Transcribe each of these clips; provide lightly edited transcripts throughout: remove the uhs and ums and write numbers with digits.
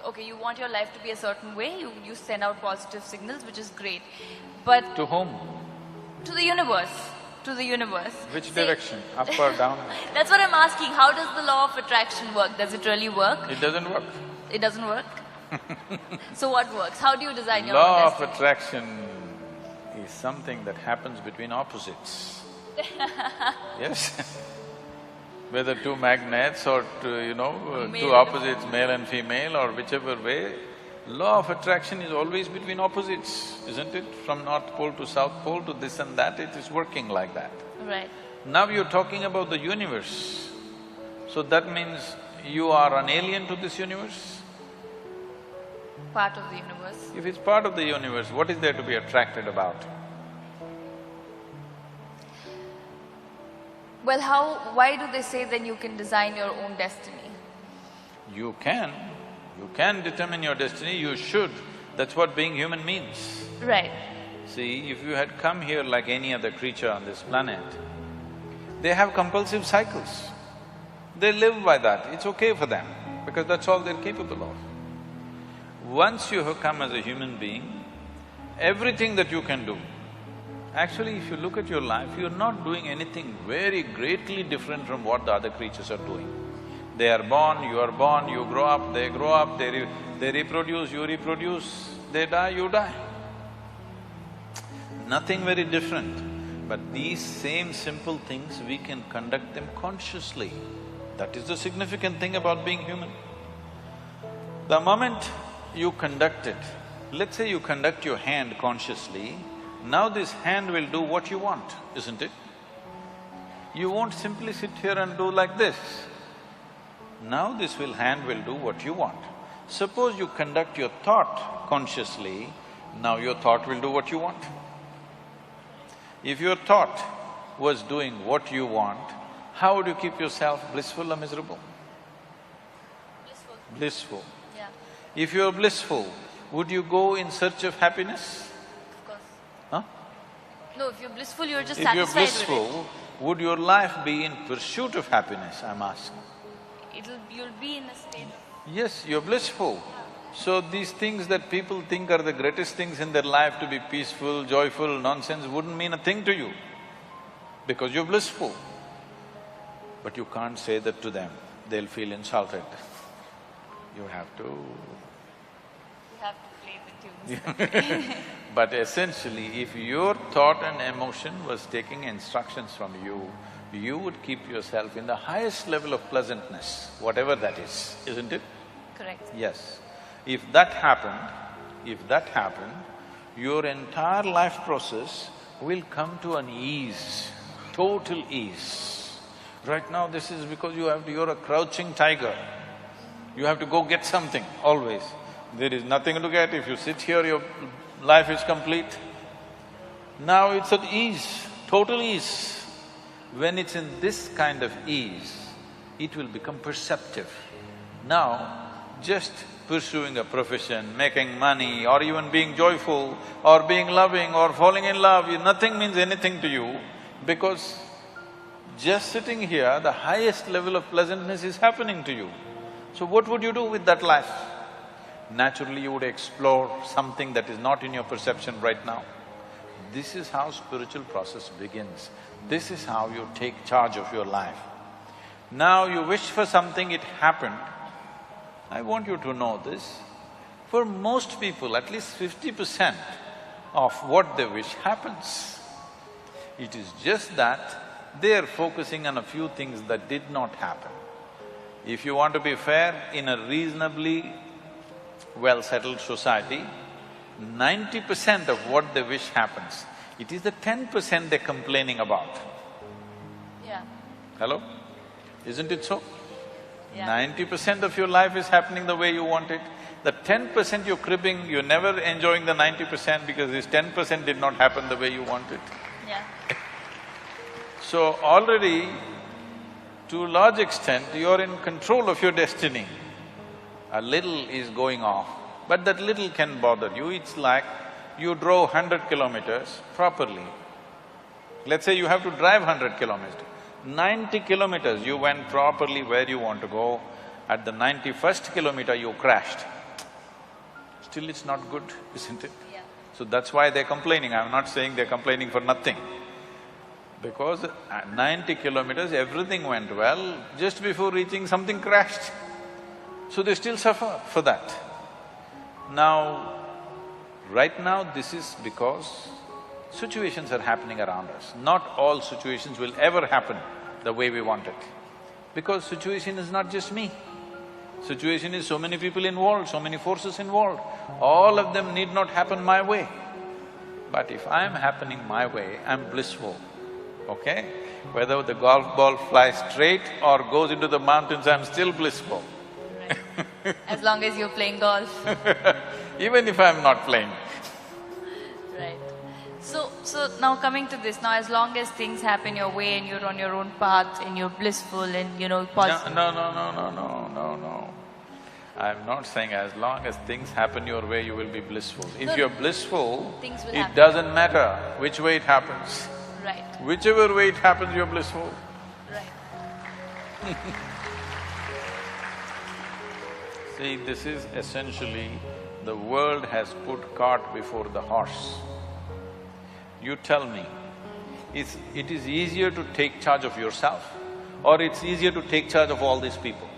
okay, you want your life to be a certain way, you send out positive signals, which is great. But To whom? to the universe. To the universe. Which direction? Up or down? That's what I'm asking. How does the law of attraction work? Does it really work? It doesn't work. It doesn't work? So what works? How do you design your Law own of destiny? attraction is something that happens between opposites. Yes. Whether two magnets or two, two opposites, male and female, or whichever way, law of attraction is always between opposites, isn't it? From North Pole to South Pole to this and that, it is working like that. Right. Now you're talking about the universe. So that means you are an alien to this universe? Part of the universe. If it's part of the universe, what is there to be attracted about? Well, why do they say then you can design your own destiny? You can determine your destiny, you should. That's what being human means. Right. See, if you had come here like any other creature on this planet, they have compulsive cycles. They live by that, it's okay for them, because that's all they're capable of. Once you have come as a human being, everything that you can do, actually if you look at your life, you're not doing anything very greatly different from what the other creatures are doing. They are born, you grow up, they grow up, they reproduce, you reproduce, they die, you die. Nothing very different. But these same simple things, we can conduct them consciously. That is the significant thing about being human. The moment you conduct it, let's say you conduct your hand consciously, now this hand will do what you want, isn't it? You won't simply sit here and do like this. Now hand will do what you want. Suppose you conduct your thought consciously, now your thought will do what you want. If your thought was doing what you want, how would you keep yourself blissful or miserable? Blissful. Blissful. Yeah, If you're blissful, would you go in search of happiness? of course. Huh? No, if you're blissful, you're just If you're satisfied with blissful, would your life be in pursuit of happiness, I'm asking? it. You'll be in a state of… Yes, you're blissful. So these things that people think are the greatest things in their life, to be peaceful, joyful, nonsense, wouldn't mean a thing to you, because you're blissful. But you can't say that to them, they'll feel insulted. You have to… You have to play the tunes. But essentially, if your thought and emotion was taking instructions from you, you would keep yourself in the highest level of pleasantness, whatever that is, isn't it? Correct. Yes. If that happened, your entire life process will come to an ease, total ease. Right now this is because you're a crouching tiger. You have to go get something, always. There is nothing to get. If you sit here, your life is complete. Now it's at ease, total ease. When it's in this kind of ease, it will become perceptive. Now, just pursuing a profession, making money, or even being joyful, or being loving, or falling in love, nothing means anything to you, because just sitting here, the highest level of pleasantness is happening to you. So what would you do with that life? Naturally, you would explore something that is not in your perception right now. This is how spiritual process begins. This is how you take charge of your life. Now you wish for something, it happened. I want you to know this. For most people, at least 50% of what they wish happens. It is just that they are focusing on a few things that did not happen. If you want to be fair, in a reasonably well-settled society, 90% of what they wish happens. It is the 10% they're complaining about. Yeah. Hello? Isn't it so? Yeah. 90% of your life is happening the way you want it. The 10% you're cribbing, you're never enjoying the 90% because this 10% did not happen the way you want it. Yeah. So already, to a large extent, you're in control of your destiny. A little is going off, but that little can bother you. It's like you drove 100 kilometers properly. Let's say you have to drive 100 kilometers. 90 kilometers you went properly where you want to go. At the 91st kilometer you crashed. Still it's not good, isn't it? Yeah. So that's why they're complaining. I'm not saying they're complaining for nothing. Because at 90 kilometers, everything went well, just before reaching something crashed. So they still suffer for that. Now, right now this is because situations are happening around us. Not all situations will ever happen the way we want it. Because situation is not just me. Situation is so many people involved, so many forces involved. All of them need not happen my way. But if I'm happening my way, I'm blissful, okay? Whether the golf ball flies straight or goes into the mountains, I'm still blissful. Right. As long as you're playing golf. Even if I'm not playing. Right. So now coming to this, now as long as things happen your way and you're on your own path and you're blissful and positive… No. I'm not saying as long as things happen your way, you will be blissful. If you're blissful, things will it happen. doesn't matter which way it happens. Right, Whichever way it happens, you're blissful. right. See, this is essentially, the world has put cart before the horse. You tell me, it is easier to take charge of yourself or it's easier to take charge of all these people?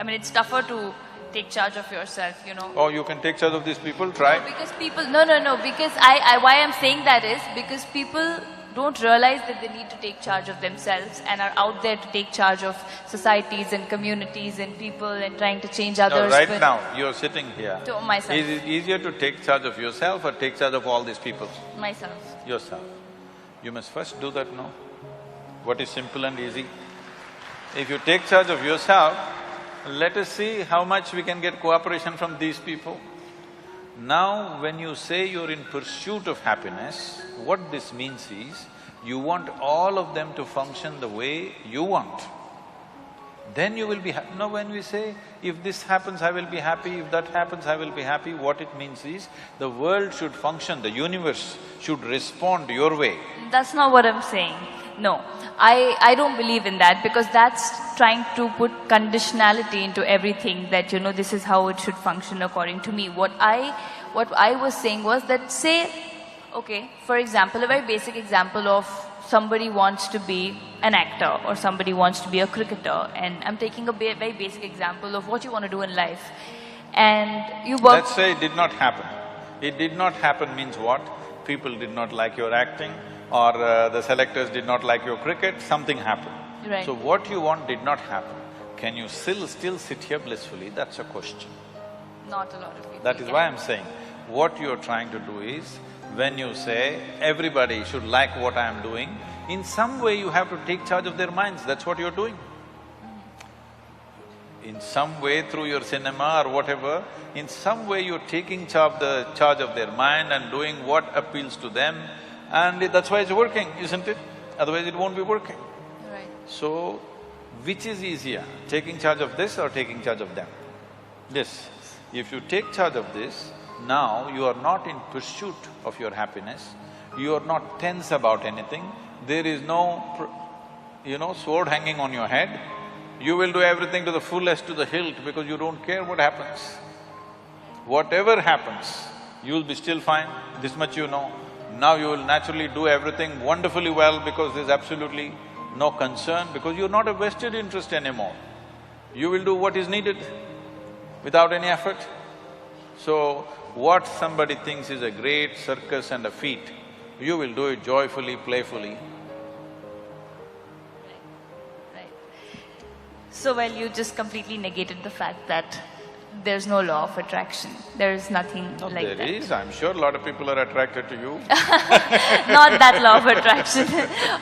It's tougher to take charge of yourself, Oh, you can take charge of these people, try. No, because people… No, because why I'm saying that is because people don't realize that they need to take charge of themselves and are out there to take charge of societies and communities and people and trying to change No, others. right now, you're sitting here. To myself. Is it easier to take charge of yourself or take charge of all these people? Myself. Yourself. You must first do that, no? What is simple and easy? If you take charge of yourself, let us see how much we can get cooperation from these people. Now, when you say you're in pursuit of happiness, what this means is, you want all of them to function the way you want. Then you will be happy. Now, when we say, if this happens, I will be happy, if that happens, I will be happy, what it means is, the world should function, the universe should respond your way. That's not what I'm saying. No, I don't believe in that because that's trying to put conditionality into everything that, this is how it should function according to me. What I was saying was that, say, okay, for example, a very basic example of somebody wants to be an actor or somebody wants to be a cricketer, and I'm taking a very basic example of what you want to do in life. And you work… Let's say it did not happen. It did not happen means what? People did not like your acting, or the selectors did not like your cricket, something happened. Right. So what you want did not happen. Can you still sit here blissfully? That's a question. Not a lot of people. That is why I'm saying, what you're trying to do is, when you say, everybody should like what I'm doing, in some way you have to take charge of their minds, that's what you're doing. In some way, through your cinema or whatever, in some way you're taking charge of their mind and doing what appeals to them, and that's why it's working, isn't it? Otherwise it won't be working. Right. So, which is easier, taking charge of this or taking charge of them? This. If you take charge of this, now you are not in pursuit of your happiness, you are not tense about anything, there is no, sword hanging on your head. You will do everything to the fullest, to the hilt, because you don't care what happens. Whatever happens, you'll be still fine, this much you know. Now you will naturally do everything wonderfully well because there's absolutely no concern, because you're not a vested interest anymore. You will do what is needed without any effort. So, what somebody thinks is a great circus and a feat, you will do it joyfully, playfully. Right. So, well, you just completely negated the fact that there's no law of attraction. There is nothing like that. There is, I'm sure a lot of people are attracted to you. Not that law of attraction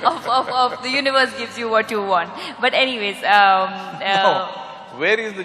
of the universe gives you what you want. But anyways, No, where is the